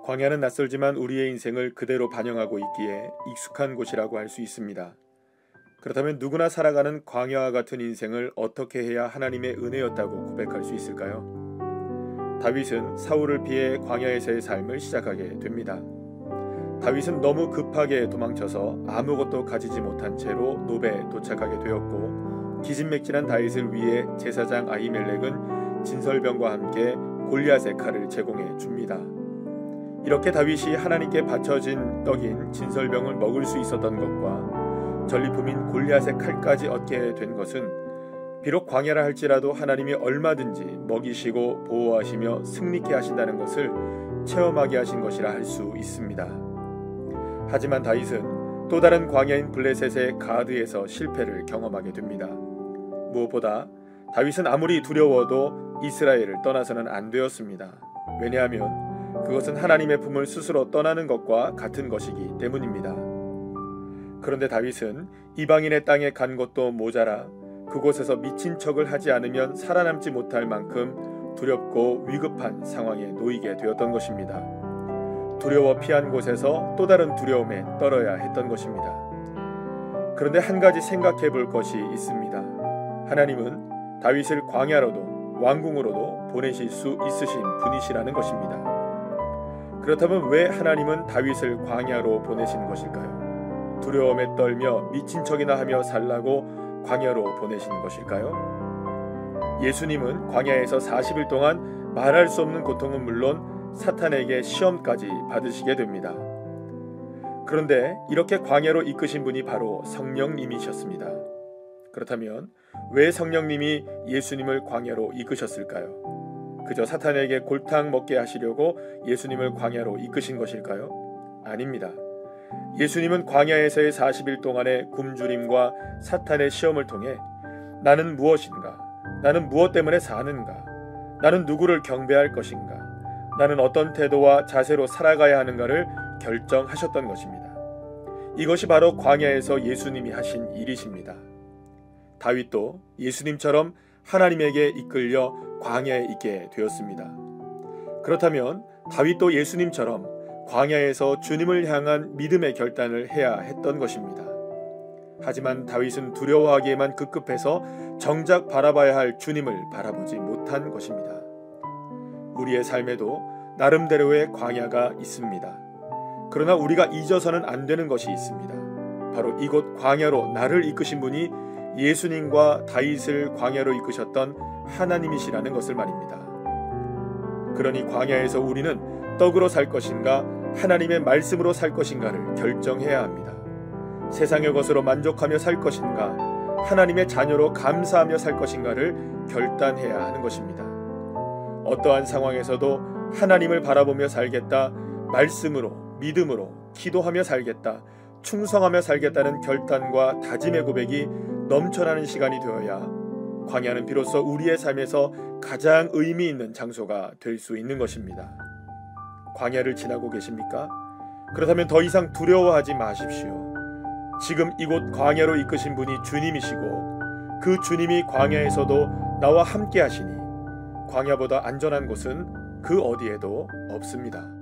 광야는 낯설지만 우리의 인생을 그대로 반영하고 있기에 익숙한 곳이라고 할 수 있습니다. 그렇다면 누구나 살아가는 광야와 같은 인생을 어떻게 해야 하나님의 은혜였다고 고백할 수 있을까요? 다윗은 사울을 피해 광야에서의 삶을 시작하게 됩니다. 다윗은 너무 급하게 도망쳐서 아무것도 가지지 못한 채로 노베에 도착하게 되었고, 기진맥진한 다윗을 위해 제사장 아히멜렉은 진설병과 함께 골리앗의 칼을 제공해 줍니다. 이렇게 다윗이 하나님께 바쳐진 떡인 진설병을 먹을 수 있었던 것과 전리품인 골리앗의 칼까지 얻게 된 것은 비록 광야라 할지라도 하나님이 얼마든지 먹이시고 보호하시며 승리케 하신다는 것을 체험하게 하신 것이라 할 수 있습니다. 하지만 다윗은 또 다른 광야인 블레셋의 가드에서 실패를 경험하게 됩니다. 무엇보다 다윗은 아무리 두려워도 이스라엘을 떠나서는 안 되었습니다. 왜냐하면 그것은 하나님의 품을 스스로 떠나는 것과 같은 것이기 때문입니다. 그런데 다윗은 이방인의 땅에 간 것도 모자라 그곳에서 미친 척을 하지 않으면 살아남지 못할 만큼 두렵고 위급한 상황에 놓이게 되었던 것입니다. 두려워 피한 곳에서 또 다른 두려움에 떨어야 했던 것입니다. 그런데 한 가지 생각해 볼 것이 있습니다. 하나님은 다윗을 광야로도 왕궁으로도 보내실 수 있으신 분이시라는 것입니다. 그렇다면 왜 하나님은 다윗을 광야로 보내신 것일까요? 두려움에 떨며 미친 척이나 하며 살라고 광야로 보내신 것일까요? 예수님은 광야에서 40일 동안 말할 수 없는 고통은 물론 사탄에게 시험까지 받으시게 됩니다. 그런데 이렇게 광야로 이끄신 분이 바로 성령님이셨습니다. 그렇다면 왜 성령님이 예수님을 광야로 이끄셨을까요? 그저 사탄에게 골탕 먹게 하시려고 예수님을 광야로 이끄신 것일까요? 아닙니다. 예수님은 광야에서의 40일 동안의 굶주림과 사탄의 시험을 통해 나는 무엇인가? 나는 무엇 때문에 사는가? 나는 누구를 경배할 것인가? 나는 어떤 태도와 자세로 살아가야 하는가를 결정하셨던 것입니다. 이것이 바로 광야에서 예수님이 하신 일이십니다. 다윗도 예수님처럼 하나님에게 이끌려 광야에 있게 되었습니다. 그렇다면 다윗도 예수님처럼 광야에서 주님을 향한 믿음의 결단을 해야 했던 것입니다. 하지만 다윗은 두려워하기에만 급급해서 정작 바라봐야 할 주님을 바라보지 못한 것입니다. 우리의 삶에도 나름대로의 광야가 있습니다. 그러나 우리가 잊어서는 안 되는 것이 있습니다. 바로 이곳 광야로 나를 이끄신 분이 예수님과 다윗을 광야로 이끄셨던 하나님이시라는 것을 말입니다. 그러니 광야에서 우리는 떡으로 살 것인가 하나님의 말씀으로 살 것인가를 결정해야 합니다. 세상의 것으로 만족하며 살 것인가 하나님의 자녀로 감사하며 살 것인가를 결단해야 하는 것입니다. 어떠한 상황에서도 하나님을 바라보며 살겠다, 말씀으로, 믿음으로, 기도하며 살겠다, 충성하며 살겠다는 결단과 다짐의 고백이 넘쳐나는 시간이 되어야 광야는 비로소 우리의 삶에서 가장 의미 있는 장소가 될 수 있는 것입니다. 광야를 지나고 계십니까? 그렇다면 더 이상 두려워하지 마십시오. 지금 이곳 광야로 이끄신 분이 주님이시고 그 주님이 광야에서도 나와 함께 하시니 광야보다 안전한 곳은 그 어디에도 없습니다.